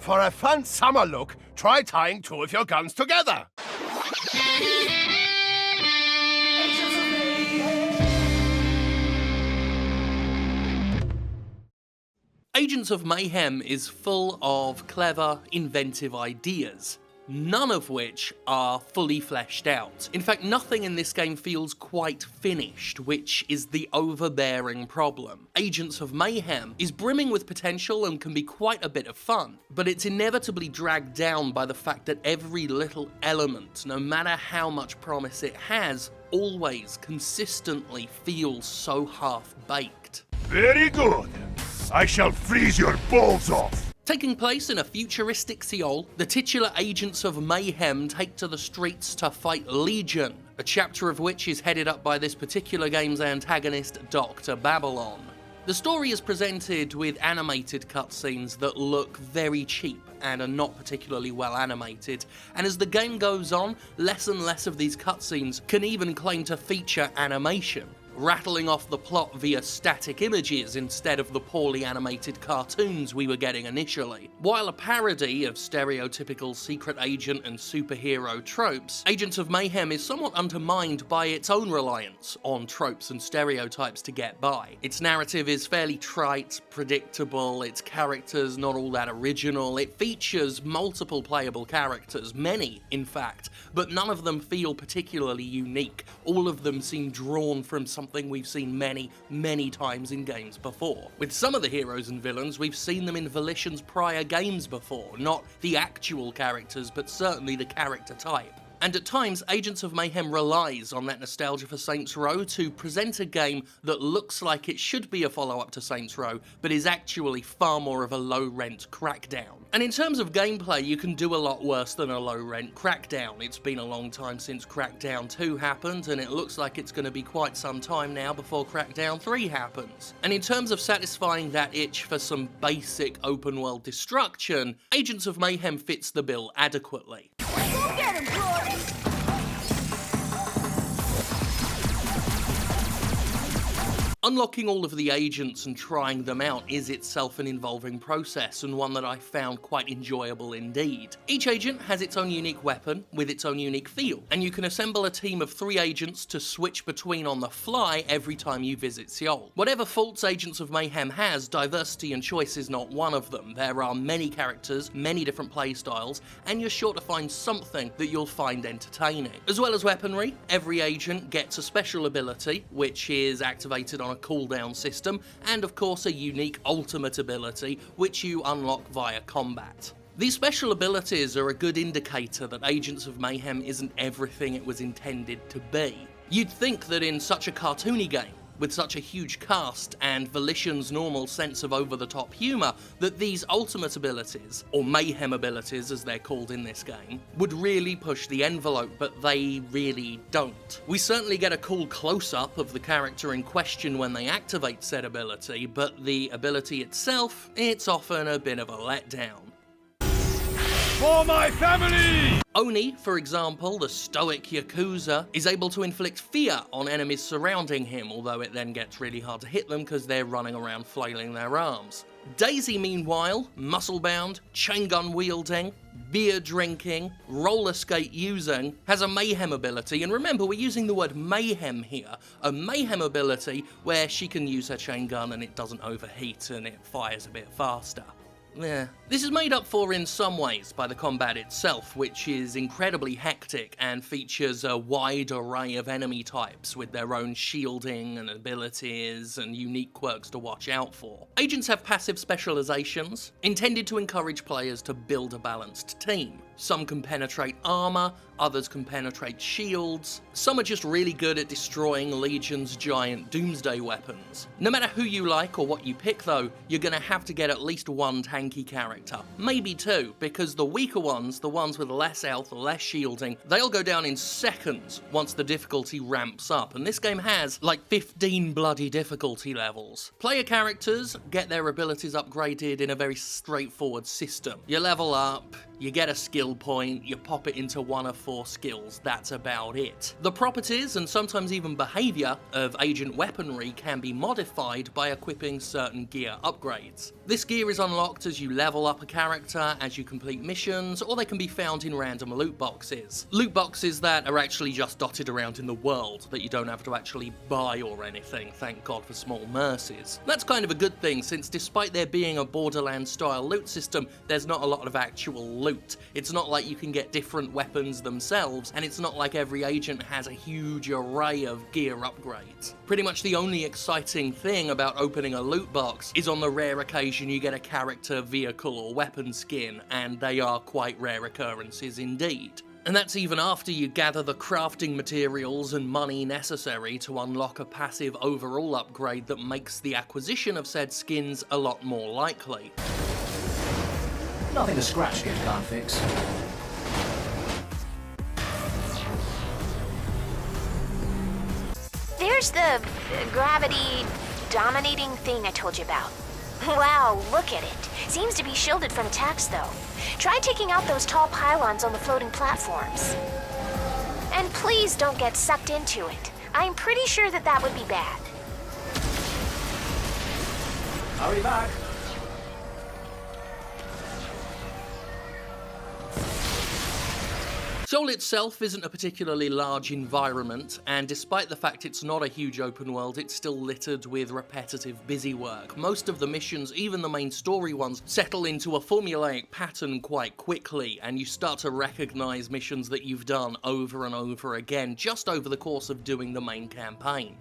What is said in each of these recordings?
For a fun summer look, try tying two of your guns together. Agents of Mayhem is full of clever, inventive ideas, none of which are fully fleshed out. In fact, nothing in this game feels quite finished, which is the overbearing problem. Agents of Mayhem is brimming with potential and can be quite a bit of fun, but it's inevitably dragged down by the fact that every little element, no matter how much promise it has, always consistently feels so half-baked. Very good. I shall freeze your balls off. Taking place in a futuristic Seoul, the titular agents of Mayhem take to the streets to fight Legion, a chapter of which is headed up by this particular game's antagonist, Dr. Babylon. The story is presented with animated cutscenes that look very cheap and are not particularly well animated, and as the game goes on, less and less of these cutscenes can even claim to feature animation, rattling off the plot via static images instead of the poorly animated cartoons we were getting initially. While a parody of stereotypical secret agent and superhero tropes, Agents of Mayhem is somewhat undermined by its own reliance on tropes and stereotypes to get by. Its narrative is fairly trite, predictable, its characters not all that original, it features multiple playable characters, many in fact, but none of them feel particularly unique. All of them seem drawn from something we've seen many times in games before. With some of the heroes and villains, we've seen them in Volition's prior games before, not the actual characters, but certainly the character type. And at times, Agents of Mayhem relies on that nostalgia for Saints Row to present a game that looks like it should be a follow-up to Saints Row, but is actually far more of a low-rent Crackdown. And in terms of gameplay, you can do a lot worse than a low-rent Crackdown. It's been a long time since Crackdown 2 happened, and it looks like it's going to be quite some time now before Crackdown 3 happens. And in terms of satisfying that itch for some basic open-world destruction, Agents of Mayhem fits the bill adequately. Go get him, boy! Unlocking all of the agents and trying them out is itself an involving process, and one that I found quite enjoyable indeed. Each agent has its own unique weapon with its own unique feel, and you can assemble a team of 3 agents to switch between on the fly every time you visit Seoul. Whatever faults Agents of Mayhem has, diversity and choice is not one of them. There are many characters, many different playstyles, and you're sure to find something that you'll find entertaining. As well as weaponry, every agent gets a special ability, which is activated on a cooldown system, and of course a unique ultimate ability, which you unlock via combat. These special abilities are a good indicator that Agents of Mayhem isn't everything it was intended to be. You'd think that in such a cartoony game, with such a huge cast and Volition's normal sense of over-the-top humour, that these ultimate abilities, or Mayhem abilities as they're called in this game, would really push the envelope, but they really don't. We certainly get a cool close-up of the character in question when they activate said ability, but the ability itself, it's often a bit of a letdown. For my family! Oni, for example, the stoic Yakuza, is able to inflict fear on enemies surrounding him, although it then gets really hard to hit them because they're running around flailing their arms. Daisy, meanwhile, muscle-bound, chain gun wielding, beer drinking, roller skate using, has a Mayhem ability, and remember, we're using the word Mayhem here, a Mayhem ability where she can use her chain gun and it doesn't overheat and it fires a bit faster. Yeah. This is made up for in some ways by the combat itself, which is incredibly hectic and features a wide array of enemy types with their own shielding and abilities and unique quirks to watch out for. Agents have passive specializations, intended to encourage players to build a balanced team. Some can penetrate armor, others can penetrate shields, some are just really good at destroying Legion's giant doomsday weapons. No matter who you like or what you pick though, you're gonna have to get at least one tanky character, maybe 2, because the weaker ones, the ones with less health, less shielding, they'll go down in seconds once the difficulty ramps up, and this game has like 15 bloody difficulty levels. Player characters get their abilities upgraded in a very straightforward system. You level up, You get a skill point, you pop it into one of 4 skills, that's about it. The properties, and sometimes even behaviour, of agent weaponry can be modified by equipping certain gear upgrades. This gear is unlocked as you level up a character, as you complete missions, or they can be found in random loot boxes. Loot boxes that are actually just dotted around in the world, that you don't have to actually buy or anything, thank God for small mercies. That's kind of a good thing, since despite there being a Borderlands-style loot system, there's not a lot of actual loot. It's not like you can get different weapons themselves, and it's not like every agent has a huge array of gear upgrades. Pretty much the only exciting thing about opening a loot box is on the rare occasion you get a character, vehicle, or weapon skin, and they are quite rare occurrences indeed. And that's even after you gather the crafting materials and money necessary to unlock a passive overall upgrade that makes the acquisition of said skins a lot more likely. Nothing a scratch kit can't fix. There's the gravity dominating thing I told you about. Wow, look at it. Seems to be shielded from attacks though. Try taking out those tall pylons on the floating platforms. And please don't get sucked into it. I'm pretty sure that would be bad. Hurry back. Seoul itself isn't a particularly large environment, and despite the fact it's not a huge open world, it's still littered with repetitive busy work. Most of the missions, even the main story ones, settle into a formulaic pattern quite quickly, and you start to recognise missions that you've done over and over again, just over the course of doing the main campaign.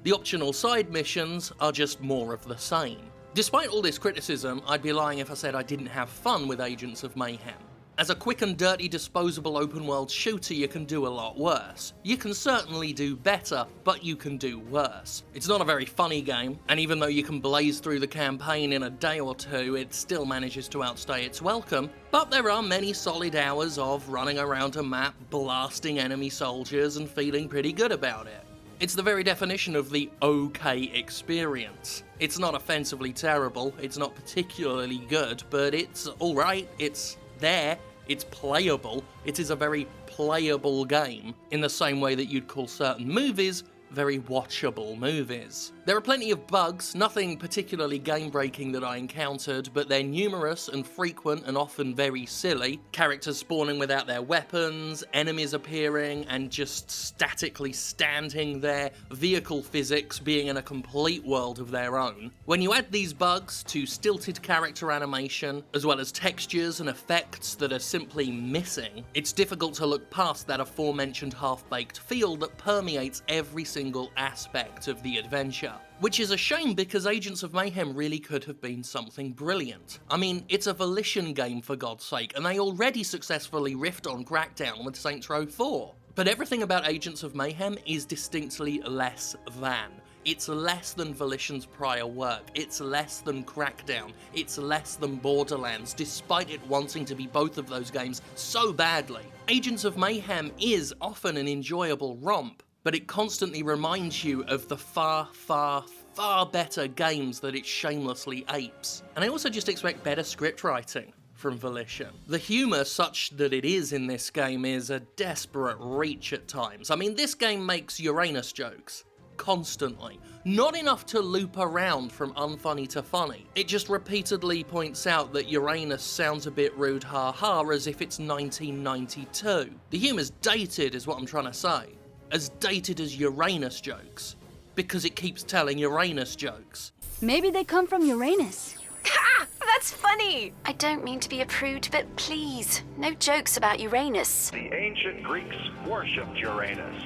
The optional side missions are just more of the same. Despite all this criticism, I'd be lying if I said I didn't have fun with Agents of Mayhem. As a quick and dirty disposable open world shooter, you can do a lot worse. You can certainly do better, but you can do worse. It's not a very funny game, and even though you can blaze through the campaign in a day or two, it still manages to outstay its welcome. But there are many solid hours of running around a map, blasting enemy soldiers, and feeling pretty good about it. It's the very definition of the okay experience. It's not offensively terrible, it's not particularly good, but it's alright, it's there. It's playable. It is a very playable game, in the same way that you'd call certain movies very watchable movies. There are plenty of bugs, nothing particularly game-breaking that I encountered, but they're numerous and frequent and often very silly. Characters spawning without their weapons, enemies appearing and just statically standing there, vehicle physics being in a complete world of their own. When you add these bugs to stilted character animation, as well as textures and effects that are simply missing, it's difficult to look past that aforementioned half-baked feel that permeates every single aspect of the adventure. Which is a shame, because Agents of Mayhem really could have been something brilliant. I mean, it's a Volition game for God's sake, and they already successfully riffed on Crackdown with Saints Row 4. But everything about Agents of Mayhem is distinctly less than. It's less than Volition's prior work, it's less than Crackdown, it's less than Borderlands, despite it wanting to be both of those games so badly. Agents of Mayhem is often an enjoyable romp, but it constantly reminds you of the far, far, far better games that it shamelessly apes. And I also just expect better script writing from Volition. The humour, such that it is in this game, is a desperate reach at times. I mean, this game makes Uranus jokes. Constantly. Not enough to loop around from unfunny to funny. It just repeatedly points out that Uranus sounds a bit rude ha-ha, as if it's 1992. The humour's dated is what I'm trying to say. As dated as Uranus jokes, because it keeps telling Uranus jokes. Maybe they come from Uranus. Ha! That's funny! I don't mean to be a prude, but please, no jokes about Uranus. The ancient Greeks worshipped Uranus.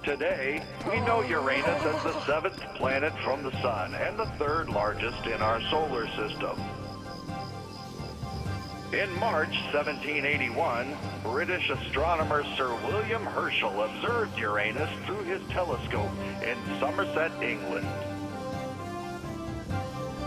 Today, we know Uranus as the 7th planet from the Sun and the 3rd largest in our solar system. In March 1781, British astronomer Sir William Herschel observed Uranus through his telescope in Somerset, England.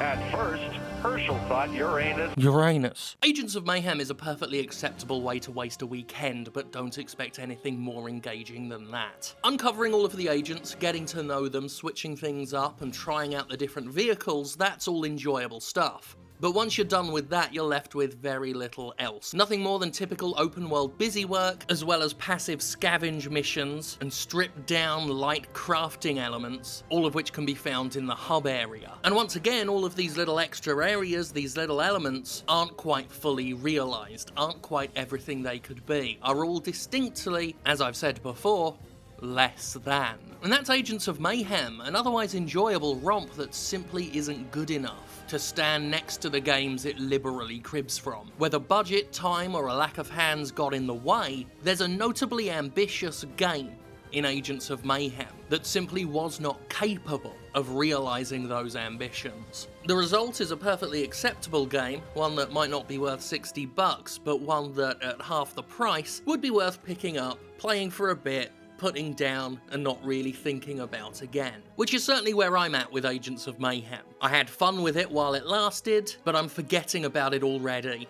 At first, Herschel thought Uranus. Agents of Mayhem is a perfectly acceptable way to waste a weekend, but don't expect anything more engaging than that. Uncovering all of the agents, getting to know them, switching things up, and trying out the different vehicles, that's all enjoyable stuff. But once you're done with that, you're left with very little else. Nothing more than typical open world busy work, as well as passive scavenge missions and stripped down light crafting elements, all of which can be found in the hub area. And once again, all of these little extra areas, these little elements, aren't quite fully realised, aren't quite everything they could be, are all distinctly, as I've said before, less than. And that's Agents of Mayhem, an otherwise enjoyable romp that simply isn't good enough to stand next to the games it liberally cribs from. Whether budget, time, or a lack of hands got in the way, there's a notably ambitious game in Agents of Mayhem that simply was not capable of realising those ambitions. The result is a perfectly acceptable game, one that might not be worth $60, but one that at half the price would be worth picking up, playing for a bit, putting down, and not really thinking about again. Which is certainly where I'm at with Agents of Mayhem. I had fun with it while it lasted, but I'm forgetting about it already.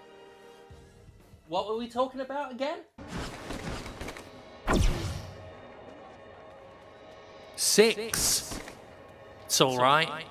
What were we talking about again? 6. It's alright.